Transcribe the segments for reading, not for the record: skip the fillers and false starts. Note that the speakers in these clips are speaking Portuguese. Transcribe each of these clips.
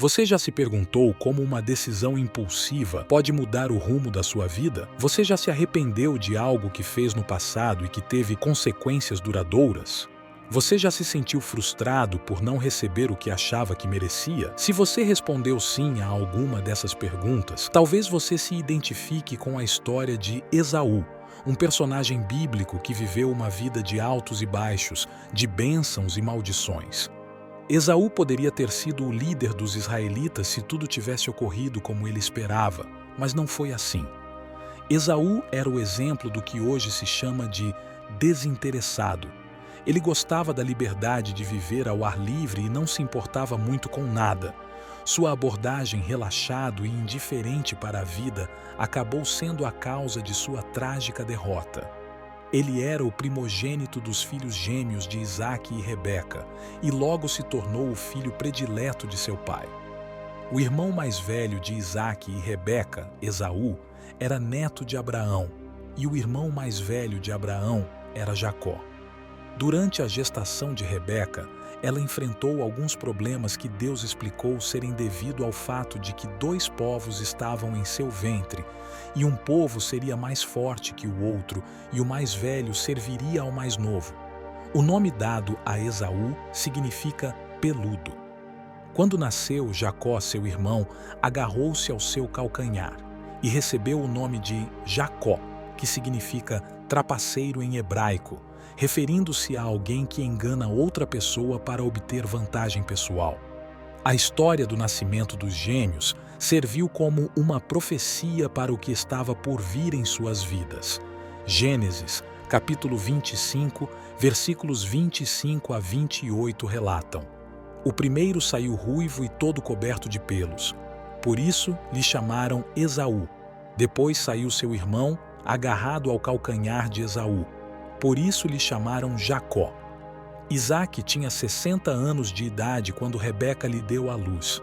Você já se perguntou como uma decisão impulsiva pode mudar o rumo da sua vida? Você já se arrependeu de algo que fez no passado e que teve consequências duradouras? Você já se sentiu frustrado por não receber o que achava que merecia? Se você respondeu sim a alguma dessas perguntas, talvez você se identifique com a história de Esaú, um personagem bíblico que viveu uma vida de altos e baixos, de bênçãos e maldições. Esaú poderia ter sido o líder dos israelitas se tudo tivesse ocorrido como ele esperava, mas não foi assim. Esaú era o exemplo do que hoje se chama de desinteressado. Ele gostava da liberdade de viver ao ar livre e não se importava muito com nada. Sua abordagem relaxada e indiferente para a vida acabou sendo a causa de sua trágica derrota. Ele era o primogênito dos filhos gêmeos de Isaque e Rebeca, e logo se tornou o filho predileto de seu pai. O irmão mais velho de Isaque e Rebeca, Esaú, era neto de Abraão, e o irmão mais velho de Abraão era Jacó. Durante a gestação de Rebeca, ela enfrentou alguns problemas que Deus explicou serem devido ao fato de que dois povos estavam em seu ventre, e um povo seria mais forte que o outro, e o mais velho serviria ao mais novo. O nome dado a Esaú significa peludo. Quando nasceu, Jacó, seu irmão, agarrou-se ao seu calcanhar e recebeu o nome de Jacó, que significa trapaceiro em hebraico, referindo-se a alguém que engana outra pessoa para obter vantagem pessoal. A história do nascimento dos gêmeos serviu como uma profecia para o que estava por vir em suas vidas. Gênesis, capítulo 25, versículos 25 a 28 relatam: O primeiro saiu ruivo e todo coberto de pelos. Por isso lhe chamaram Esaú. Depois saiu seu irmão, agarrado ao calcanhar de Esaú. Por isso lhe chamaram Jacó. Isaque tinha 60 anos de idade quando Rebeca lhe deu à luz.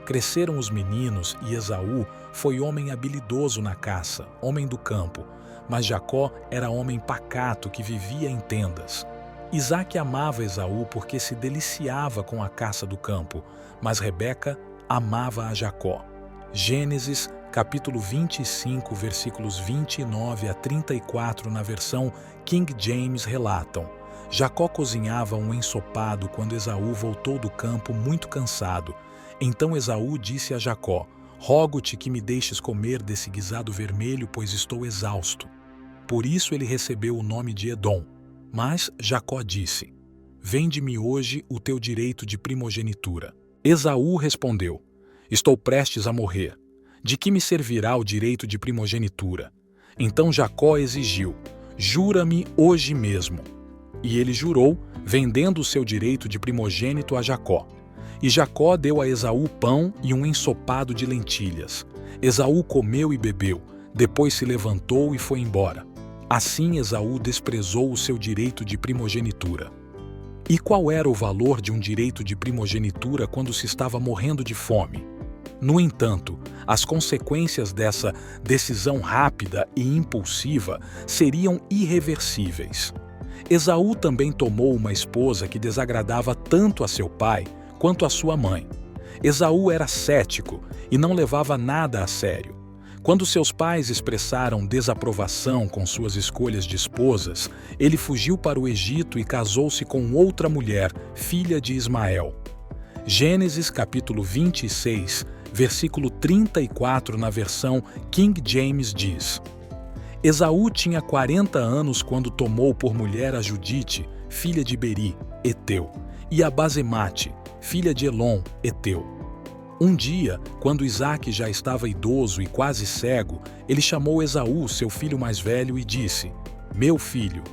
Cresceram os meninos e Esaú foi homem habilidoso na caça, homem do campo, mas Jacó era homem pacato que vivia em tendas. Isaque amava Esaú porque se deliciava com a caça do campo, mas Rebeca amava a Jacó. Gênesis, capítulo 25, versículos 29 a 34 na versão King James relatam: Jacó cozinhava um ensopado quando Esaú voltou do campo muito cansado. Então Esaú disse a Jacó: Rogo-te que me deixes comer desse guisado vermelho, pois estou exausto. Por isso ele recebeu o nome de Edom. Mas Jacó disse: Vende-me hoje o teu direito de primogenitura. Esaú respondeu: Estou prestes a morrer. De que me servirá o direito de primogenitura? Então Jacó exigiu: Jura-me hoje mesmo. E ele jurou, vendendo o seu direito de primogênito a Jacó. E Jacó deu a Esaú pão e um ensopado de lentilhas. Esaú comeu e bebeu, depois se levantou e foi embora. Assim Esaú desprezou o seu direito de primogenitura. E qual era o valor de um direito de primogenitura quando se estava morrendo de fome? No entanto, as consequências dessa decisão rápida e impulsiva seriam irreversíveis. Esaú também tomou uma esposa que desagradava tanto a seu pai quanto a sua mãe. Esaú era cético e não levava nada a sério. Quando seus pais expressaram desaprovação com suas escolhas de esposas, ele fugiu para o Egito e casou-se com outra mulher, filha de Ismael. Gênesis capítulo 26, versículo 34 na versão King James diz: Esaú tinha 40 anos quando tomou por mulher a Judite, filha de Beri, Eteu, e a Basemate, filha de Elon, Eteu. Um dia, quando Isaque já estava idoso e quase cego, ele chamou Esaú, seu filho mais velho, e disse: Meu filho.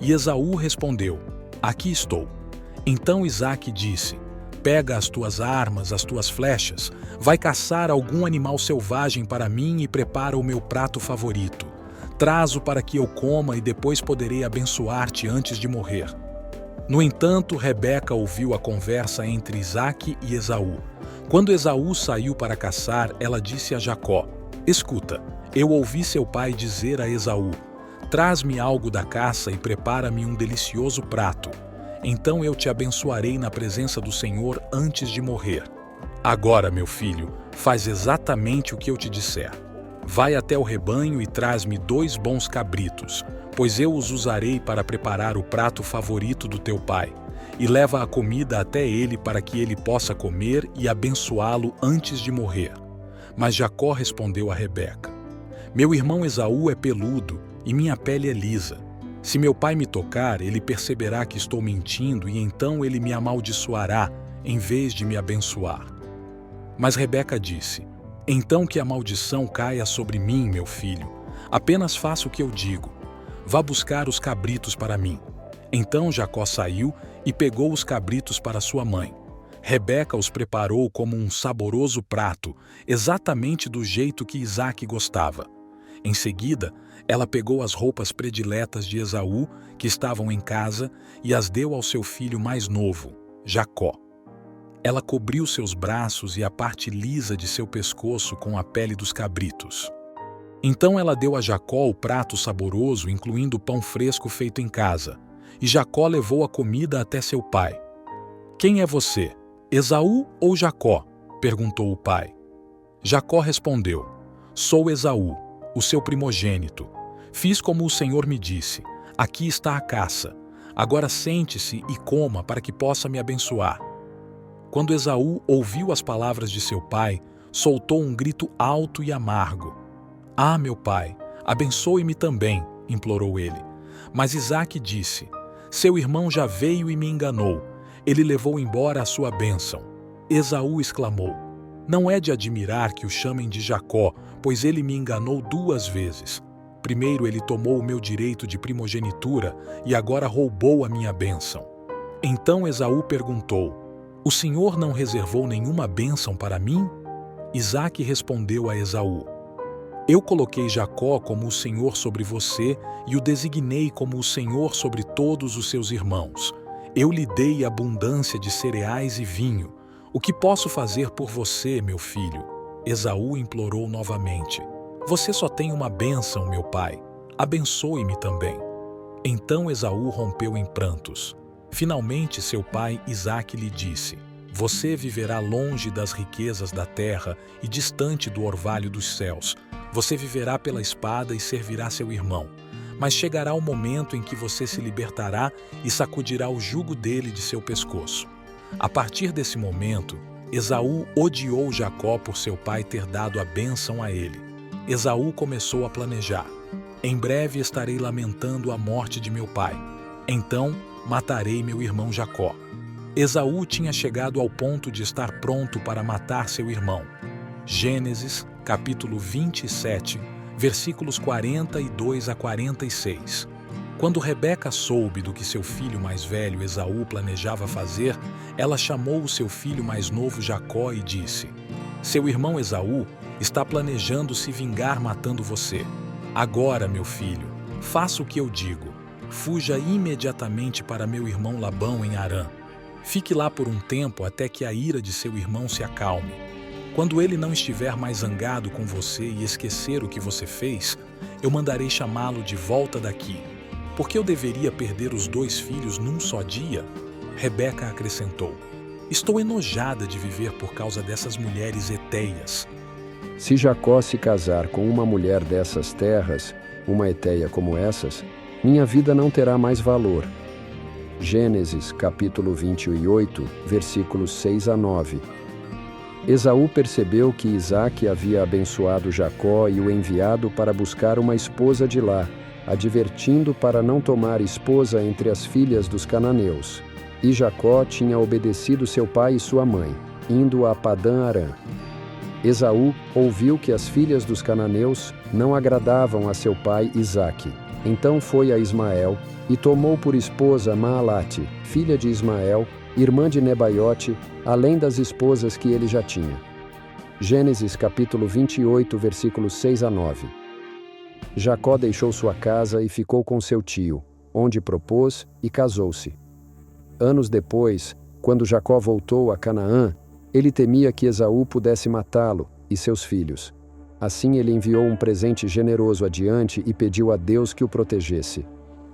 E Esaú respondeu: Aqui estou. Então Isaque disse: Pega as tuas armas, as tuas flechas, vai caçar algum animal selvagem para mim e prepara o meu prato favorito. Traze-o para que eu coma e depois poderei abençoar-te antes de morrer. No entanto, Rebeca ouviu a conversa entre Isaque e Esaú. Quando Esaú saiu para caçar, ela disse a Jacó: Escuta, eu ouvi seu pai dizer a Esaú: Traz-me algo da caça e prepara-me um delicioso prato. Então eu te abençoarei na presença do Senhor antes de morrer. Agora, meu filho, faz exatamente o que eu te disser. Vai até o rebanho e traz-me 2 bons cabritos, pois eu os usarei para preparar o prato favorito do teu pai, e leva a comida até ele para que ele possa comer e abençoá-lo antes de morrer. Mas Jacó respondeu a Rebeca: Meu irmão Esaú é peludo e minha pele é lisa. Se meu pai me tocar, ele perceberá que estou mentindo e então ele me amaldiçoará em vez de me abençoar. Mas Rebeca disse: Então que a maldição caia sobre mim, meu filho. Apenas faça o que eu digo. Vá buscar os cabritos para mim. Então Jacó saiu e pegou os cabritos para sua mãe. Rebeca os preparou como um saboroso prato, exatamente do jeito que Isaque gostava. Em seguida, ela pegou as roupas prediletas de Esaú, que estavam em casa, e as deu ao seu filho mais novo, Jacó. Ela cobriu seus braços e a parte lisa de seu pescoço com a pele dos cabritos. Então ela deu a Jacó o prato saboroso, incluindo o pão fresco feito em casa, e Jacó levou a comida até seu pai. Quem é você, Esaú ou Jacó? Perguntou o pai. Jacó respondeu: Sou Esaú, o seu primogênito. Fiz como o Senhor me disse. Aqui está a caça. Agora sente-se e coma para que possa me abençoar. Quando Esaú ouviu as palavras de seu pai, soltou um grito alto e amargo. Ah, meu pai, abençoe-me também, implorou ele. Mas Isaque disse: Seu irmão já veio e me enganou. Ele levou embora a sua bênção. Esaú exclamou: Não é de admirar que o chamem de Jacó, pois ele me enganou 2 vezes. Primeiro ele tomou o meu direito de primogenitura e agora roubou a minha bênção. Então Esaú perguntou: O Senhor não reservou nenhuma bênção para mim? Isaque respondeu a Esaú: Eu coloquei Jacó como o Senhor sobre você e o designei como o Senhor sobre todos os seus irmãos. Eu lhe dei abundância de cereais e vinho. O que posso fazer por você, meu filho? Esaú implorou novamente. Você só tem uma bênção, meu pai. Abençoe-me também. Então Esaú rompeu em prantos. Finalmente seu pai Isaque lhe disse: Você viverá longe das riquezas da terra e distante do orvalho dos céus. Você viverá pela espada e servirá seu irmão. Mas chegará o momento em que você se libertará e sacudirá o jugo dele de seu pescoço. A partir desse momento, Esaú odiou Jacó por seu pai ter dado a bênção a ele. Esaú começou a planejar: Em breve estarei lamentando a morte de meu pai. Então matarei meu irmão Jacó. Esaú tinha chegado ao ponto de estar pronto para matar seu irmão. Gênesis, capítulo 27, versículos 42 a 46. Quando Rebeca soube do que seu filho mais velho Esaú planejava fazer, ela chamou o seu filho mais novo Jacó e disse: Seu irmão Esaú está planejando se vingar matando você. Agora, meu filho, faça o que eu digo. Fuja imediatamente para meu irmão Labão em Harã. Fique lá por um tempo até que a ira de seu irmão se acalme. Quando ele não estiver mais zangado com você e esquecer o que você fez, eu mandarei chamá-lo de volta daqui. Por que eu deveria perder os 2 filhos num só dia? Rebeca acrescentou: Estou enojada de viver por causa dessas mulheres hetéias. Se Jacó se casar com uma mulher dessas terras, uma heteia como essas, minha vida não terá mais valor. Gênesis, capítulo 28, versículos 6 a 9. Esaú percebeu que Isaque havia abençoado Jacó e o enviado para buscar uma esposa de lá, advertindo para não tomar esposa entre as filhas dos cananeus. E Jacó tinha obedecido seu pai e sua mãe, indo a Padã-Arã. Esaú ouviu que as filhas dos cananeus não agradavam a seu pai Isaque. Então foi a Ismael e tomou por esposa Maalate, filha de Ismael, irmã de Nebaiote, além das esposas que ele já tinha. Gênesis capítulo 28, versículos 6 a 9. Jacó deixou sua casa e ficou com seu tio, onde propôs e casou-se. Anos depois, quando Jacó voltou a Canaã, ele temia que Esaú pudesse matá-lo e seus filhos. Assim ele enviou um presente generoso adiante e pediu a Deus que o protegesse.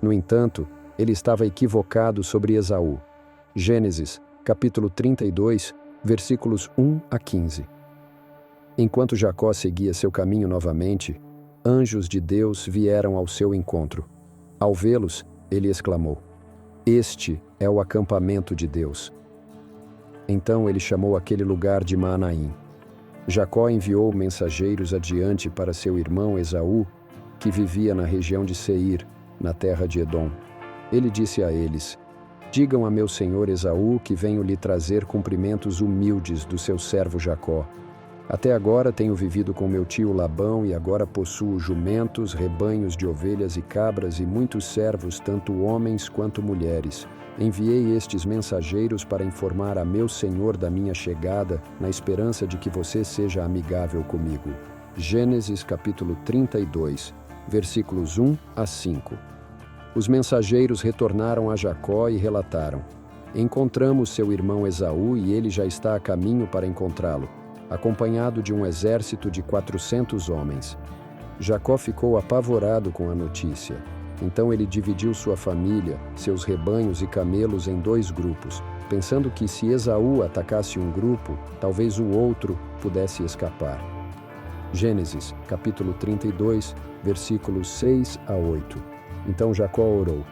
No entanto, ele estava equivocado sobre Esaú. Gênesis, capítulo 32, versículos 1 a 15. Enquanto Jacó seguia seu caminho novamente, anjos de Deus vieram ao seu encontro. Ao vê-los, ele exclamou: "Este é o acampamento de Deus." Então ele chamou aquele lugar de Maanaim. Jacó enviou mensageiros adiante para seu irmão Esaú, que vivia na região de Seir, na terra de Edom. Ele disse a eles: "Digam a meu senhor Esaú que venho lhe trazer cumprimentos humildes do seu servo Jacó. Até agora tenho vivido com meu tio Labão e agora possuo jumentos, rebanhos de ovelhas e cabras e muitos servos, tanto homens quanto mulheres. Enviei estes mensageiros para informar a meu senhor da minha chegada, na esperança de que você seja amigável comigo." Gênesis capítulo 32, versículos 1 a 5. Os mensageiros retornaram a Jacó e relataram: "Encontramos seu irmão Esaú e ele já está a caminho para encontrá-lo, acompanhado de um exército de 400 homens." Jacó ficou apavorado com a notícia. Então ele dividiu sua família, seus rebanhos e camelos em 2 grupos, pensando que se Esaú atacasse um grupo, talvez o outro pudesse escapar. Gênesis, capítulo 32, versículos 6 a 8. Então Jacó orou: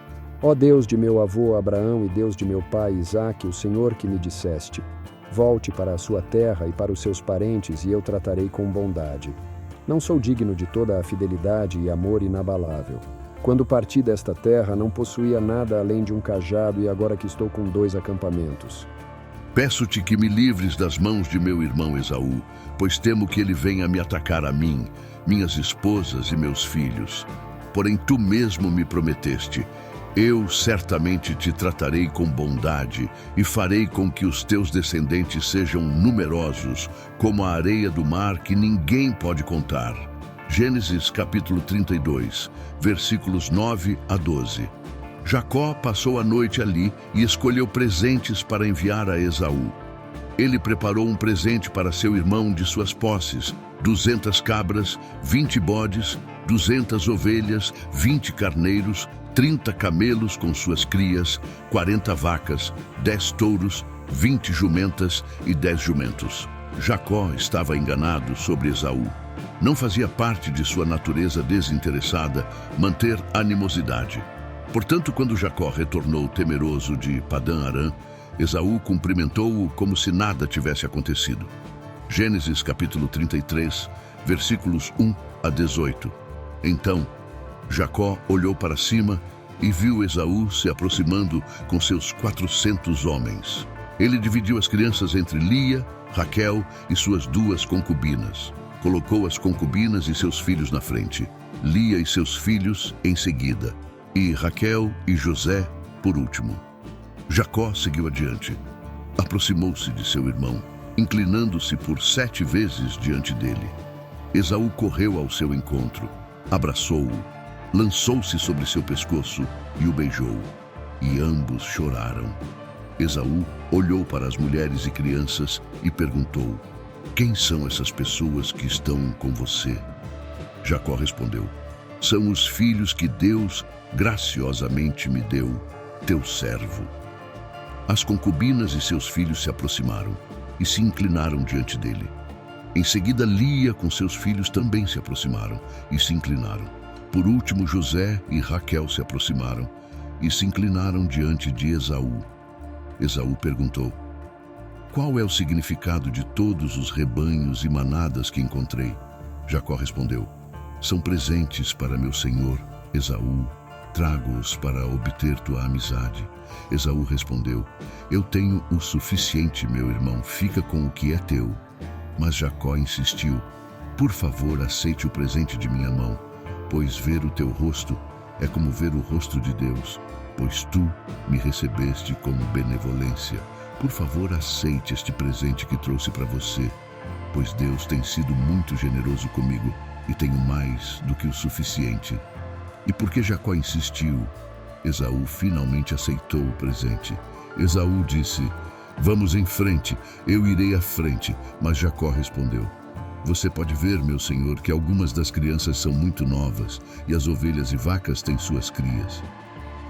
"Ó Deus de meu avô Abraão e Deus de meu pai Isaque, o Senhor que me disseste: volte para a sua terra e para os seus parentes e eu tratarei com bondade. Não sou digno de toda a fidelidade e amor inabalável. Quando parti desta terra, não possuía nada além de um cajado e agora que estou com 2 acampamentos. Peço-te que me livres das mãos de meu irmão Esaú, pois temo que ele venha me atacar a mim, minhas esposas e meus filhos. Porém tu mesmo me prometeste: eu certamente te tratarei com bondade e farei com que os teus descendentes sejam numerosos, como a areia do mar que ninguém pode contar." Gênesis capítulo 32, versículos 9 a 12. Jacó passou a noite ali e escolheu presentes para enviar a Esaú. Ele preparou um presente para seu irmão de suas posses: 200 cabras, 20 bodes, 200 ovelhas, 20 carneiros, 30 camelos com suas crias, 40 vacas, 10 touros, 20 jumentas e 10 jumentos. Jacó estava enganado sobre Esaú. Não fazia parte de sua natureza desinteressada manter animosidade. Portanto, quando Jacó retornou temeroso de Padã-Arã, Esaú cumprimentou-o como se nada tivesse acontecido. Gênesis capítulo 33, versículos 1 a 18. Então, Jacó olhou para cima e viu Esaú se aproximando com seus 400 homens. Ele dividiu as crianças entre Lia, Raquel e suas 2 concubinas. Colocou as concubinas e seus filhos na frente, Lia e seus filhos em seguida, e Raquel e José por último. Jacó seguiu adiante. Aproximou-se de seu irmão, inclinando-se por 7 vezes diante dele. Esaú correu ao seu encontro, abraçou-o, lançou-se sobre seu pescoço e o beijou, e ambos choraram. Esaú olhou para as mulheres e crianças e perguntou: "Quem são essas pessoas que estão com você?" Jacó respondeu: "São os filhos que Deus graciosamente me deu, teu servo." As concubinas e seus filhos se aproximaram e se inclinaram diante dele. Em seguida, Lia com seus filhos também se aproximaram e se inclinaram. Por último, José e Raquel se aproximaram e se inclinaram diante de Esaú. Esaú perguntou: "Qual é o significado de todos os rebanhos e manadas que encontrei?" Jacó respondeu: "São presentes para meu senhor, Esaú. Trago-os para obter tua amizade." Esaú respondeu: "Eu tenho o suficiente, meu irmão, fica com o que é teu." Mas Jacó insistiu: "Por favor, aceite o presente de minha mão, pois ver o teu rosto é como ver o rosto de Deus, pois tu me recebeste com benevolência. Por favor, aceite este presente que trouxe para você, pois Deus tem sido muito generoso comigo e tenho mais do que o suficiente." E porque Jacó insistiu, Esaú finalmente aceitou o presente. Esaú disse: "Vamos em frente, eu irei à frente." Mas Jacó respondeu: "Você pode ver, meu senhor, que algumas das crianças são muito novas e as ovelhas e vacas têm suas crias."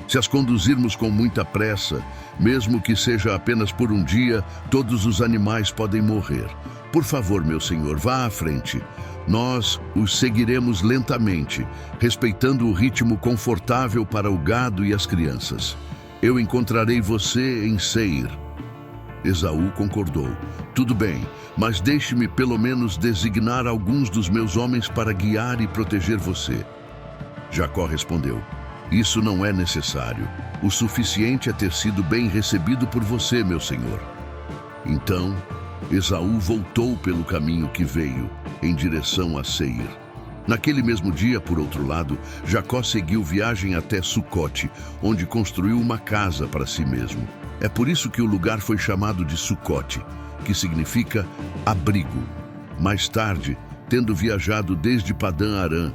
Se as conduzirmos com muita pressa, mesmo que seja apenas por um dia, todos os animais podem morrer. Por favor, meu senhor, vá à frente. Nós os seguiremos lentamente, respeitando o ritmo confortável para o gado e as crianças. Eu encontrarei você em Seir. Esaú concordou. Tudo bem, mas deixe-me pelo menos designar alguns dos meus homens para guiar e proteger você. Jacó respondeu. Isso não é necessário. O suficiente é ter sido bem recebido por você, meu senhor. Então, Esaú voltou pelo caminho que veio, em direção a Seir. Naquele mesmo dia, por outro lado, Jacó seguiu viagem até Sucote, onde construiu uma casa para si mesmo. É por isso que o lugar foi chamado de Sucote, que significa abrigo. Mais tarde, tendo viajado desde Padã-Arã,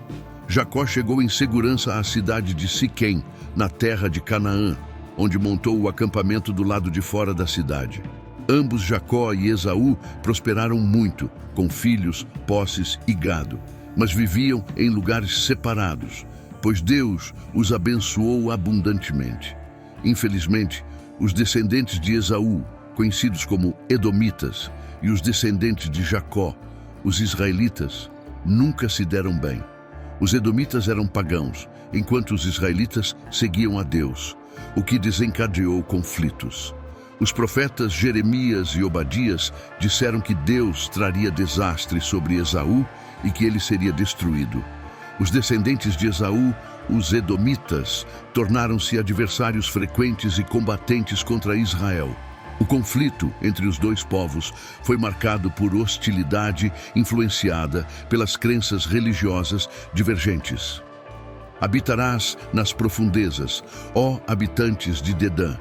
Jacó chegou em segurança à cidade de Siquém, na terra de Canaã, onde montou o acampamento do lado de fora da cidade. Ambos, Jacó e Esaú, prosperaram muito, com filhos, posses e gado, mas viviam em lugares separados, pois Deus os abençoou abundantemente. Infelizmente, os descendentes de Esaú, conhecidos como Edomitas, e os descendentes de Jacó, os israelitas, nunca se deram bem. Os edomitas eram pagãos, enquanto os israelitas seguiam a Deus, o que desencadeou conflitos. Os profetas Jeremias e Obadias disseram que Deus traria desastre sobre Esaú e que ele seria destruído. Os descendentes de Esaú, os edomitas, tornaram-se adversários frequentes e combatentes contra Israel. O conflito entre os dois povos foi marcado por hostilidade influenciada pelas crenças religiosas divergentes. Habitarás nas profundezas, ó habitantes de Dedã,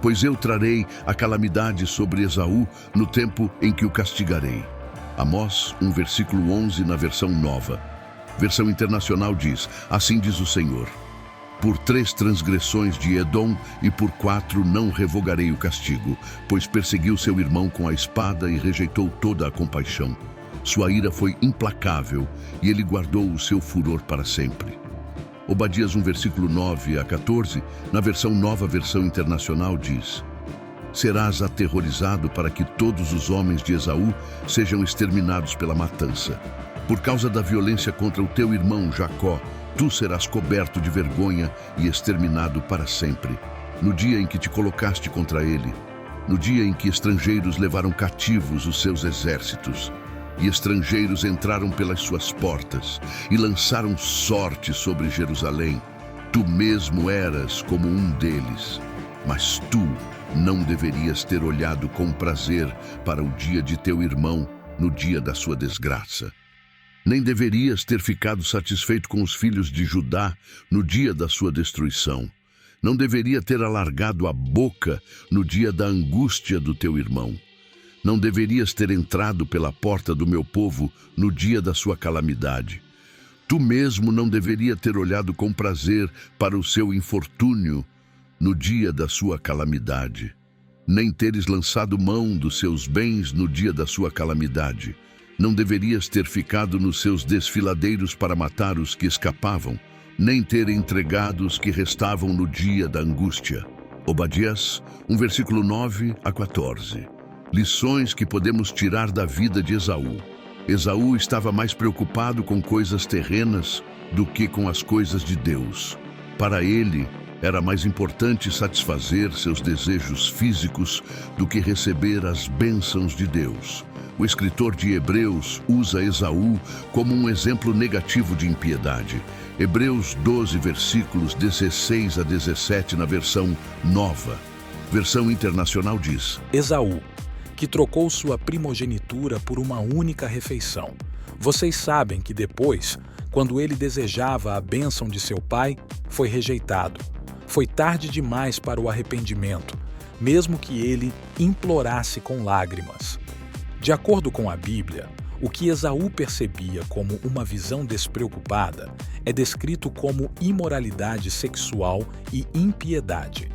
pois eu trarei a calamidade sobre Esaú no tempo em que o castigarei. Amós 1, versículo 11, na versão nova. Versão internacional diz, assim diz o Senhor. Por 3 transgressões de Edom e por 4 não revogarei o castigo, pois perseguiu seu irmão com a espada e rejeitou toda a compaixão. Sua ira foi implacável e ele guardou o seu furor para sempre. Obadias 1, versículo 9 a 14, na versão nova, versão internacional, diz: Serás aterrorizado para que todos os homens de Esaú sejam exterminados pela matança. Por causa da violência contra o teu irmão Jacó, tu serás coberto de vergonha e exterminado para sempre. No dia em que te colocaste contra ele, no dia em que estrangeiros levaram cativos os seus exércitos, e estrangeiros entraram pelas suas portas e lançaram sorte sobre Jerusalém, tu mesmo eras como um deles. Mas tu não deverias ter olhado com prazer para o dia de teu irmão no dia da sua desgraça. Nem deverias ter ficado satisfeito com os filhos de Judá no dia da sua destruição. Não deveria ter alargado a boca no dia da angústia do teu irmão. Não deverias ter entrado pela porta do meu povo no dia da sua calamidade. Tu mesmo não deveria ter olhado com prazer para o seu infortúnio no dia da sua calamidade, nem teres lançado mão dos seus bens no dia da sua calamidade. Não deverias ter ficado nos seus desfiladeiros para matar os que escapavam, nem ter entregado os que restavam no dia da angústia. Obadias 1, versículo 9 a 14. Lições que podemos tirar da vida de Esaú. Esaú estava mais preocupado com coisas terrenas do que com as coisas de Deus. Para ele, era mais importante satisfazer seus desejos físicos do que receber as bênçãos de Deus. O escritor de Hebreus usa Esaú como um exemplo negativo de impiedade. Hebreus 12, versículos 16 a 17, na versão nova. Versão internacional diz: Esaú, que trocou sua primogenitura por uma única refeição. Vocês sabem que depois, quando ele desejava a bênção de seu pai, foi rejeitado. Foi tarde demais para o arrependimento, mesmo que ele implorasse com lágrimas. De acordo com a Bíblia, o que Esaú percebia como uma visão despreocupada é descrito como imoralidade sexual e impiedade.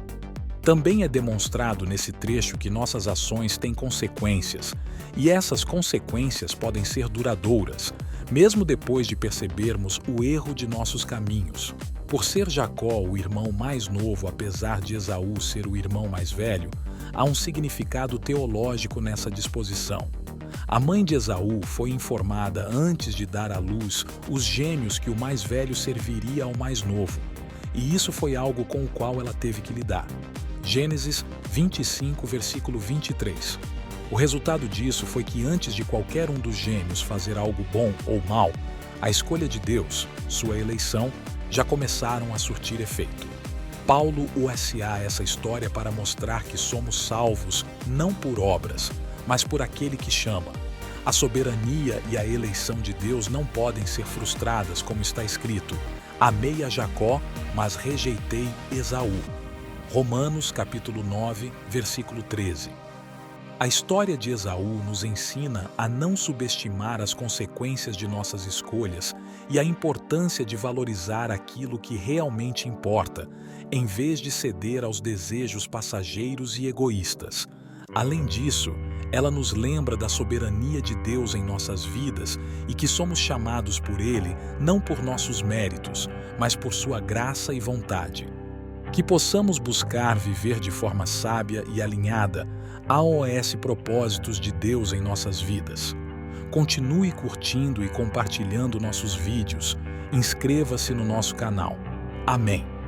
Também é demonstrado nesse trecho que nossas ações têm consequências, e essas consequências podem ser duradouras, mesmo depois de percebermos o erro de nossos caminhos. Por ser Jacó o irmão mais novo, apesar de Esaú ser o irmão mais velho, há um significado teológico nessa disposição. A mãe de Esaú foi informada antes de dar à luz os gêmeos que o mais velho serviria ao mais novo, e isso foi algo com o qual ela teve que lidar. Gênesis 25, versículo 23. O resultado disso foi que antes de qualquer um dos gêmeos fazer algo bom ou mal, a escolha de Deus, sua eleição, já começaram a surtir efeito. Paulo USA essa história para mostrar que somos salvos não por obras, mas por aquele que chama. A soberania e a eleição de Deus não podem ser frustradas, como está escrito: amei a Jacó, mas rejeitei Esaú. Romanos capítulo 9, versículo 13. A história de Esaú nos ensina a não subestimar as consequências de nossas escolhas e a importância de valorizar aquilo que realmente importa, em vez de ceder aos desejos passageiros e egoístas. Além disso, ela nos lembra da soberania de Deus em nossas vidas e que somos chamados por Ele não por nossos méritos, mas por sua graça e vontade. Que possamos buscar viver de forma sábia e alinhada aos propósitos de Deus em nossas vidas. Continue curtindo e compartilhando nossos vídeos. Inscreva-se no nosso canal. Amém.